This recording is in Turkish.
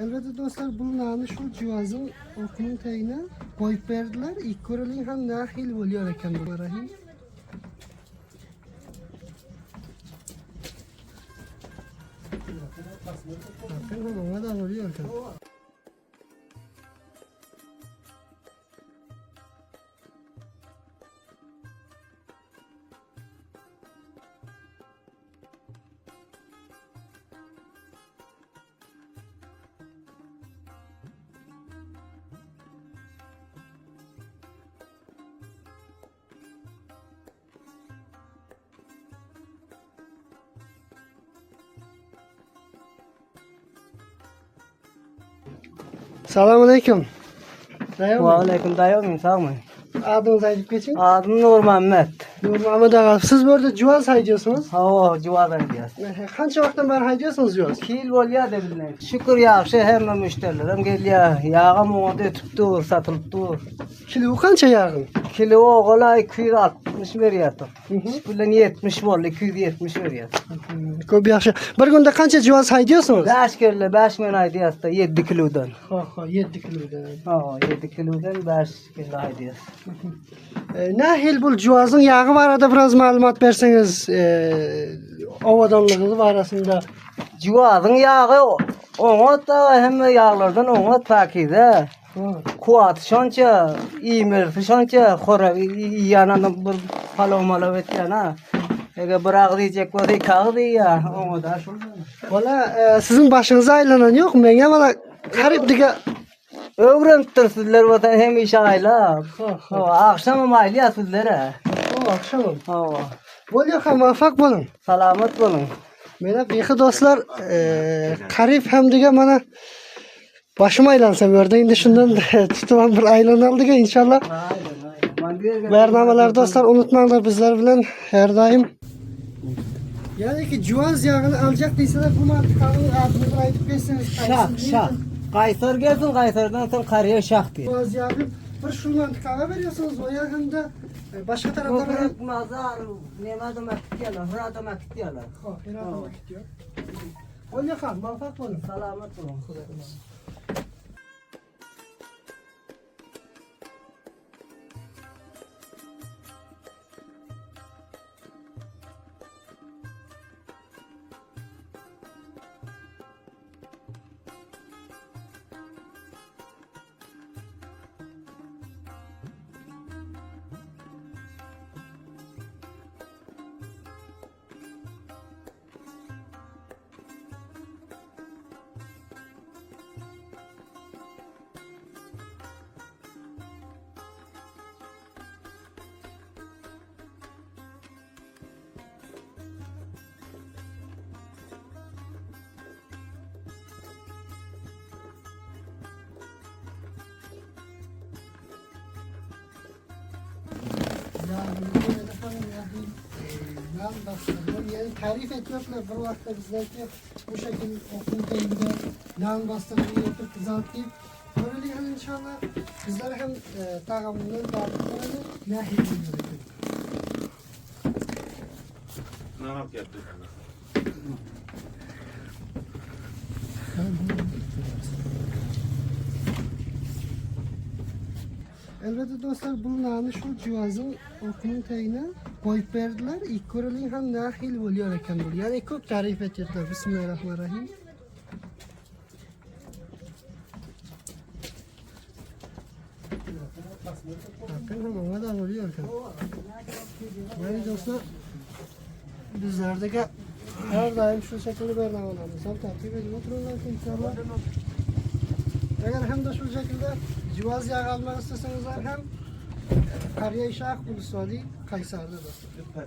Elbette dostlar, bu nani şu cihazın okunun teyine koyup verdiler. İlk köreliğin hem nahil oluyor eken bu rahim. Bakın hem ona da oluyor eken. Selamünaleyküm. Dayı mı? Aleyküm dayım, sağ mı? Adınızı ayıp geçin. Adım Nur Mehmet. Nur Mehmet Ağa. Siz böyle cihaz haydiyorsunuz. Ha, civadan diyoruz. Kaç vakitten beri haydiyorsunuz cihaz? Kil oluyor da bilen. Şükür yaxşı hem müşterilerim geliyor. Yağım onu ötüp dur, satılıp dur. Kilo kaça yakın? Kilo oğula 260 veriyordu. Bilen 70 oldu, 270 veriyordu. Köp yaxşı. Bir günde kaça cihaz haydiyorsunuz? 5 kilo, 5 men aydiyoruz da 7 kilodan. Ha 7 kilodan. Ha, 7 kilodan 5 kilo aydiyoruz. Nahil bu cihazın yağı var da biraz malumat verseniz avadanlığı arasında. Civazın yağı ona da hem yağlardan ona pakize. Kuat şança, iğmir şança, khora yanına bir palomala vetyana. Ege bırak diyecek var yıkağı ya, onu da şurada. Valla sizin başınıza aylanan yok mu? Ben valla garip dige. Öğreniptir sizler vatan hem iş ayla. Akşam aylı sizlere. O akşamım. Ha. Bol yok ama muvaffak bolun. Selamet olun. Mena beyhi dostlar garip hem dige bana başım aylansa gördü. Şimdi şundan tutulan bir aylan aldı ki inşallah. Bernameler dostlar unutmayınlar bizler bilen her daim. Yani ki cihaz yağını alacak değilseler bu mantıkanın adını ayıp geçseniz. Şak. Kaysar gelsin, Kaysar'dan sonra karıya şak diye. Cihaz yağı bir şu mantıkana veriyorsunuz o yakında başka taraflara. Köpek mazar, ne madem gidiyorlar, hırada mı gidiyorlar. Herhalde gidiyor. O yakan, muvaffak olun. Selamet olun. Yani tarif etmekle bir vakti bizlerki bu şekilde okul deyinde yan bastırmayı yapıp kızartayım. Böyle yani inşallah bizler hem tağamını dağıtıklarını nahil ediyoruz. Ne yapıyorsun? Elbette dostlar bu nani şu cihazın okunun teyine koyup verdiler. İlk köreliğin hem nahil oluyor eken bu. Yani çok tarif ettiler. Bismillahirrahmanirrahim. Bakın hem ona da oluyor eken. Yani dostlar bizlerdeki her daim şu şekilde bernamelerimiz takip edip otururlar ki inşallah. Eğer hem de şu şekilde cihaz yağı almak isteseniz hem Kariye İşak Buluşu Kaysar'da dostlar.